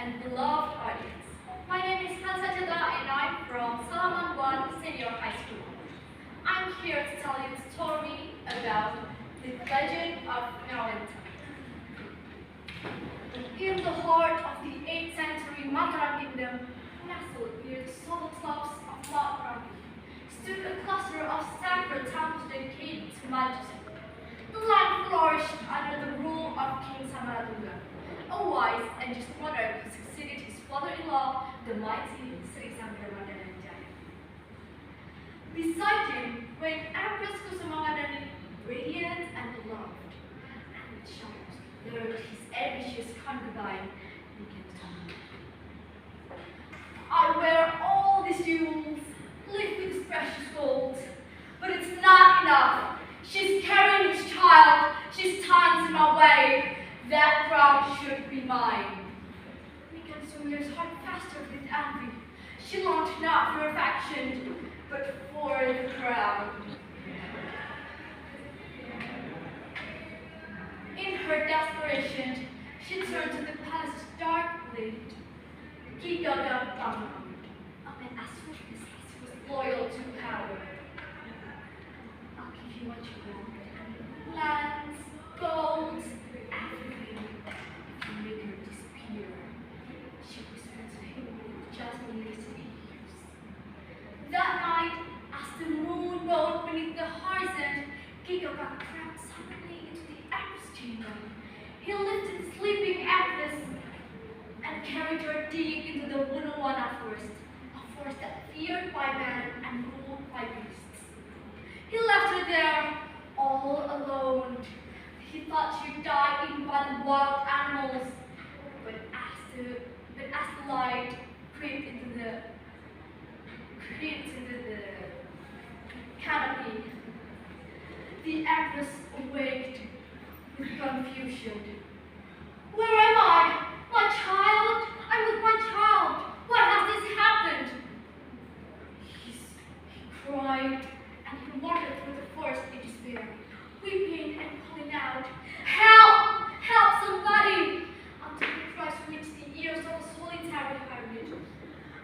and beloved audience. My name is Hansajada and I'm from Salaman 1 Senior High School. I'm here to tell you the story about the legend of Naranta. In the heart of the 8th century Mataram kingdom, nestled near the solid slopes of Mount Rambi, stood a cluster of sacred temples dedicated to majesty. The land flourished under the rule of King Samaradunga, a wise and just monarch who succeeded his father-in-law, the mighty Sri Sangaramadhananjaya. Beside him reigned Empress Kusumamadani, radiant and beloved, and its shadows lured his ambitious concubine, Nikantan. I wear all these jewels, live with this precious gold, but it's not enough. She's carrying his child, she stands in my way. That crown should be mine. Nikansumir's heart festered with envy. She longed not for affection, but for the crown. In her desperation, she turned to the palace's dark blade, Gigaga Bamam, a man as swift as he was loyal to power. I'll give you what you want. Lands, gold, everything. If you make her disappear, she whispered to him with just listening ears. That night, as the moon rode beneath the horizon, Gigaga crept suddenly into the empress chamber. He lifted the sleeping empress and carried her deep into the Wunawana forest, a forest that feared by man and ruled by beasts. He left her there, all alone. He thought she'd die eaten by the wild animals, but as the light crept into the canopy, the empress awaked with confusion. Where am I? My child? I'm with my child. Why has this happened? He cried, and he wandered through the forest in despair, weeping and calling out, "Help! Help somebody!" Until the cries reached the ears of a solitary hermit.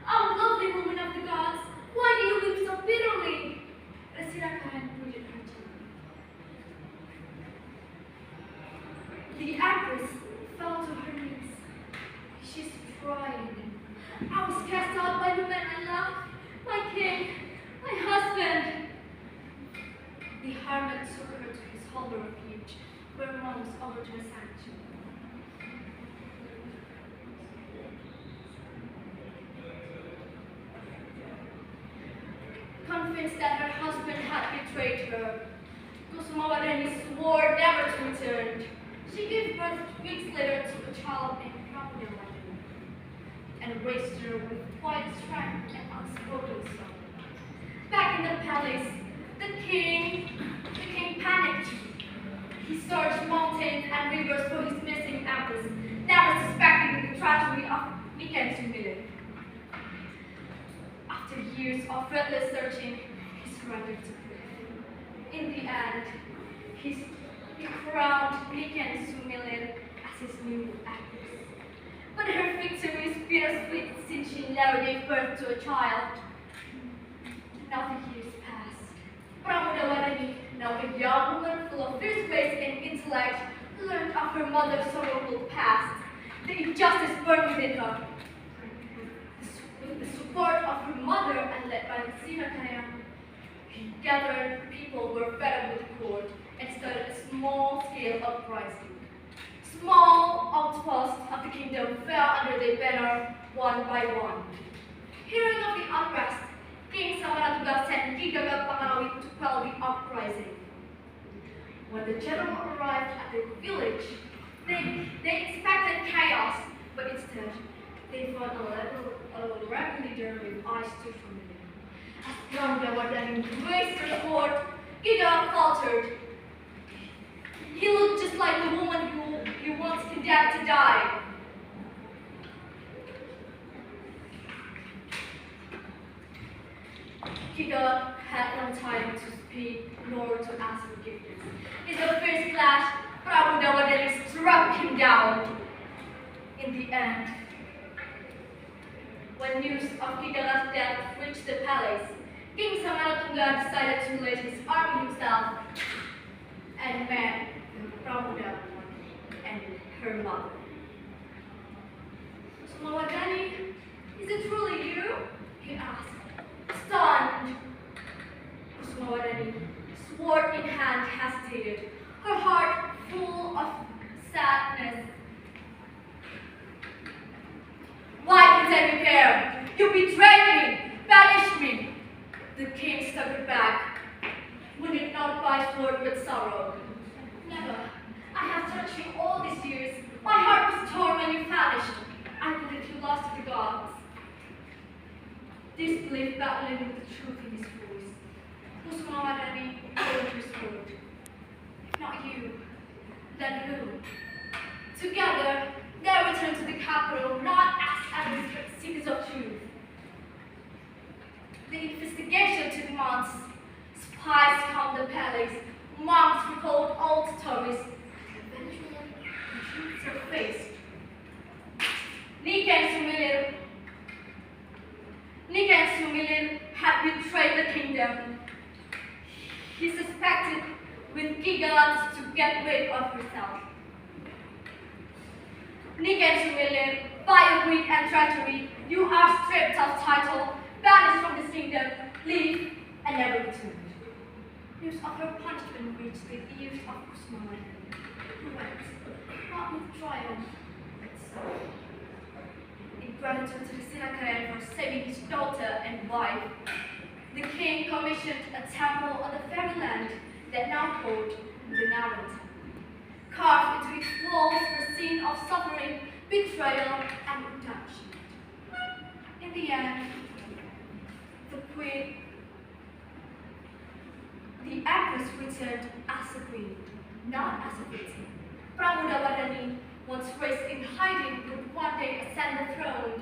"Oh, lovely woman of the gods, why do you weep so bitterly?" Rasirakahan greeted her gently. The empress fell to her knees. She's crying. "I was cast out by the man I loved, my king, my husband." The hermit took her to his holy refuge, where monks offered her sanctuary. Convinced that her husband had betrayed her, Kusumawadani swore never to return. She gave birth weeks later to a child named Ramudavani, and raised her with quiet strength and unspoken sorrow. Back in the palace, the king panicked. He searched mountains and rivers for his missing empress, never suspecting the tragedy of Nikansumir's. After years of fruitless searching, he surrendered to grief. In the end, he crowned Nikansumir's as his new empress. But her victory is bittersweet since she never gave birth to a child. Now the years passed. Pramudawadani, now a young woman full of fierce grace and intellect, learned of her mother's sorrowful past. The injustice burned within her. With the support of her mother and led by the Sinakaya, he gathered people who were fed up with the court and started a small-scale uprising. Small outposts of the kingdom fell under their banner one by one. Hearing of the unrest, King Samaradunga sent Gigaga Pangarawi to quell the uprising. When the general arrived at the village, they expected chaos, but instead they found a rebel leader with eyes too familiar. As Ramudavani raised her sword, Gigaga faltered. He looked just like the woman who he once condemned to die. Gigaga had no time to speak nor to ask forgiveness. In the first clash, Pramudawadani struck him down. In the end, When news of Kigala's death reached the palace, King Samaratungga decided to lead his army himself and met Pramuda and her mother. Sumawardhani, is it truly you? He asked, stunned. Sumawardhani, sword in hand, hesitated, her heart full of sadness. Why did I prepare? You betrayed me, banished me. The king staggered back, wounded not by sword but sorrow. Never. I have searched you all these years. My heart was torn when you vanished. I believed you lost to the gods. Disbelief battling with the truth in his voice. Sumawardhani lowered her sword. If not you, then who? Together, they returned to the capital, not as enemies but seekers of truth. The investigation took months. Spies combed the palace, monks recalled old stories. Eventually, the truth surfaced. Nika and Sumilir had betrayed the kingdom. He suspected with Gigalat to get rid of herself. Nika and Sumilir, by greed and treachery, you are stripped of title, banished from this kingdom, leave, and never return. News of her punishment reached the ears of Sumawardhani, who went, not with triumph, but sorrow. In gratitude to the Sinakaran for saving his daughter and wife, the king commissioned a temple on the very land that now called the Narada. Carved into its walls were scenes of suffering, betrayal, and redemption. In the end, the empress returned as a queen, not as a victim. Pramudawardhani, once raised in hiding, would one day ascend the throne